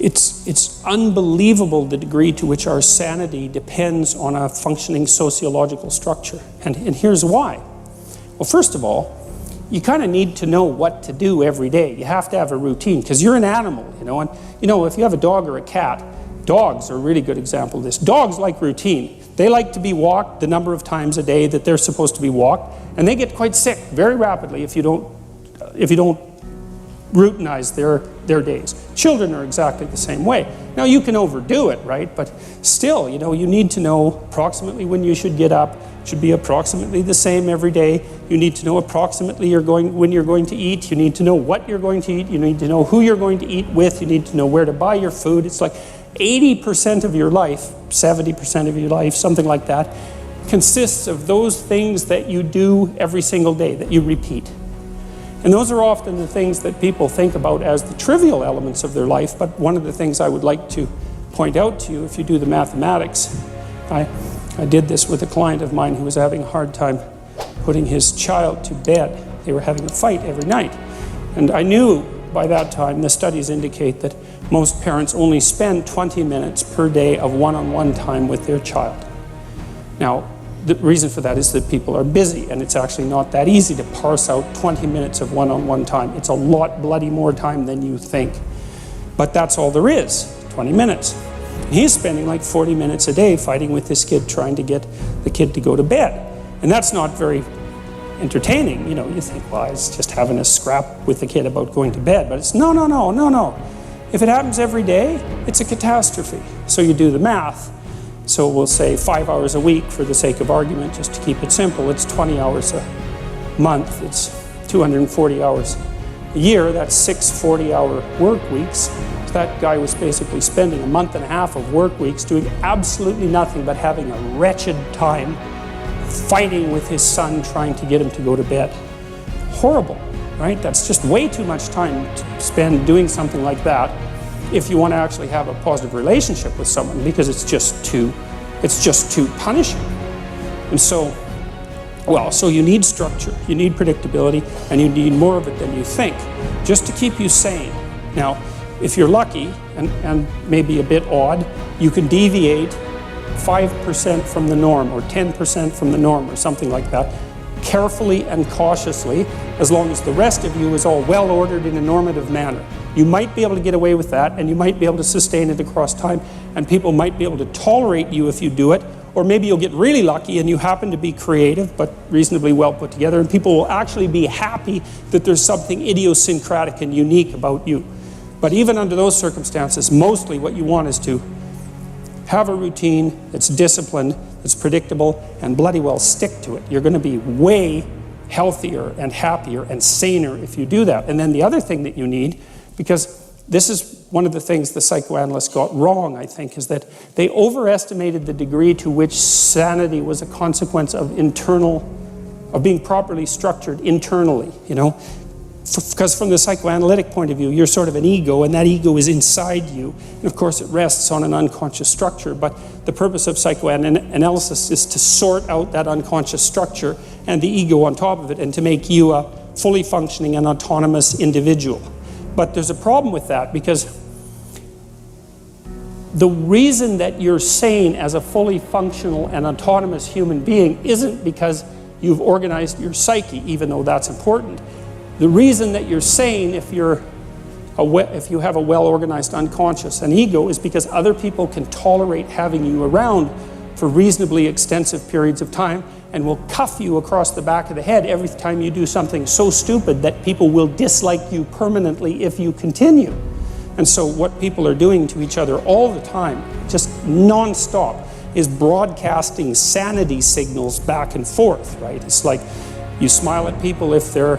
It's unbelievable the degree to which our sanity depends on a functioning sociological structure. And here's why. Well, first of all, you kind of need to know what to do every day. You have to have a routine, because you're an animal, and if you have a dog or a cat, dogs are a really good example of this. Dogs like routine. They like to be walked the number of times a day that they're supposed to be walked, and they get quite sick very rapidly if you don't routinize their days. Children are exactly the same way. Now, you can overdo it, right? But still, you need to know approximately when you should get up. It should be approximately the same every day. You need to know approximately when you're going to eat. You need to know what you're going to eat. You need to know who you're going to eat with. You need to know where to buy your food. It's like 80% of your life, 70% of your life, something like that, consists of those things that you do every single day, that you repeat. And those are often the things that people think about as the trivial elements of their life, but one of the things I would like to point out to you, if you do the mathematics, I did this with a client of mine who was having a hard time putting his child to bed. They were having a fight every night. And I knew by that time, the studies indicate that most parents only spend 20 minutes per day of one-on-one time with their child. Now, the reason for that is that people are busy, and it's actually not that easy to parse out 20 minutes of one-on-one time. It's a lot bloody more time than you think. But that's all there is, 20 minutes. And he's spending like 40 minutes a day fighting with this kid, trying to get the kid to go to bed. And that's not very entertaining. You think, well, I was just having a scrap with the kid about going to bed. But it's no. If it happens every day, it's a catastrophe. So you do the math. So we'll say 5 hours a week for the sake of argument, just to keep it simple. It's 20 hours a month. It's 240 hours a year. That's 6 40-hour work weeks. So that guy was basically spending a month and a half of work weeks doing absolutely nothing but having a wretched time fighting with his son, trying to get him to go to bed. Horrible, right? That's just way too much time to spend doing something like that if you want to actually have a positive relationship with someone, because it's just too punishing. And so you need structure, you need predictability, and you need more of it than you think, just to keep you sane. Now, if you're lucky, and maybe a bit odd, you can deviate 5% from the norm, or 10% from the norm, or something like that, carefully and cautiously, as long as the rest of you is all well ordered in a normative manner. You might be able to get away with that, and you might be able to sustain it across time, and people might be able to tolerate you if you do it, or maybe you'll get really lucky and you happen to be creative but reasonably well put together, and people will actually be happy that there's something idiosyncratic and unique about you. But even under those circumstances, mostly what you want is to have a routine that's disciplined, that's predictable, and bloody well stick to it. You're going to be way healthier and happier and saner if you do that. And then the other thing that you need, because this is one of the things the psychoanalysts got wrong, I think, is that they overestimated the degree to which sanity was a consequence of being properly structured internally, Because from the psychoanalytic point of view, you're sort of an ego, and that ego is inside you. And of course, it rests on an unconscious structure. But the purpose of psychoanalysis is to sort out that unconscious structure and the ego on top of it, and to make you a fully functioning and autonomous individual. But there's a problem with that, because the reason that you're sane as a fully functional and autonomous human being isn't because you've organized your psyche, even though that's important. The reason that you're sane, if you have a well-organized unconscious and ego, is because other people can tolerate having you around for reasonably extensive periods of time, and will cuff you across the back of the head every time you do something so stupid that people will dislike you permanently if you continue. And so what people are doing to each other all the time, just non-stop, is broadcasting sanity signals back and forth, right? It's like you smile at people if they're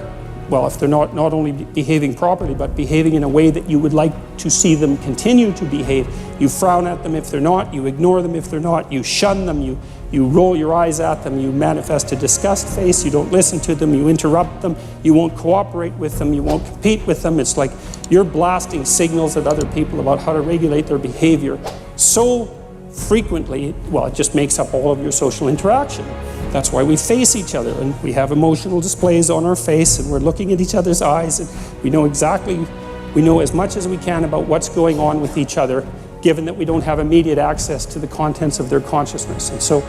not only behaving properly, but behaving in a way that you would like to see them continue to behave. You frown at them if they're not, you ignore them if they're not, you shun them, you roll your eyes at them, you manifest a disgust face, you don't listen to them, you interrupt them, you won't cooperate with them, you won't compete with them. It's like you're blasting signals at other people about how to regulate their behavior so frequently, it just makes up all of your social interaction. That's why we face each other, and we have emotional displays on our face, and we're looking at each other's eyes, and we know exactly We know as much as we can about what's going on with each other, given that we don't have immediate access to the contents of their consciousness. And so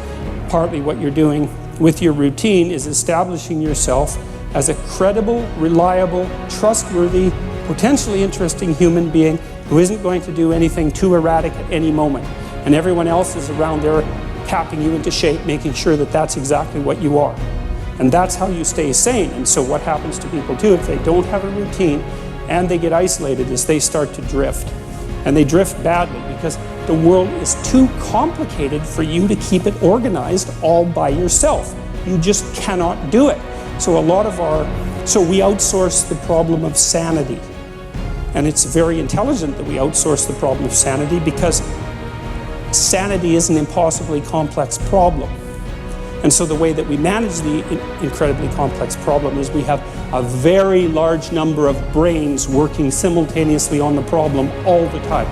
partly what you're doing with your routine is establishing yourself as a credible, reliable, trustworthy, potentially interesting human being who isn't going to do anything too erratic at any moment. And everyone else is around there tapping you into shape, making sure that that's exactly what you are. And that's how you stay sane. And so what happens to people too, if they don't have a routine and they get isolated, is they start to drift. And they drift badly because the world is too complicated for you to keep it organized all by yourself. You just cannot do it. So we outsource the problem of sanity. And it's very intelligent that we outsource the problem of sanity, because sanity is an impossibly complex problem. And so the way that we manage the incredibly complex problem is we have a very large number of brains working simultaneously on the problem all the time.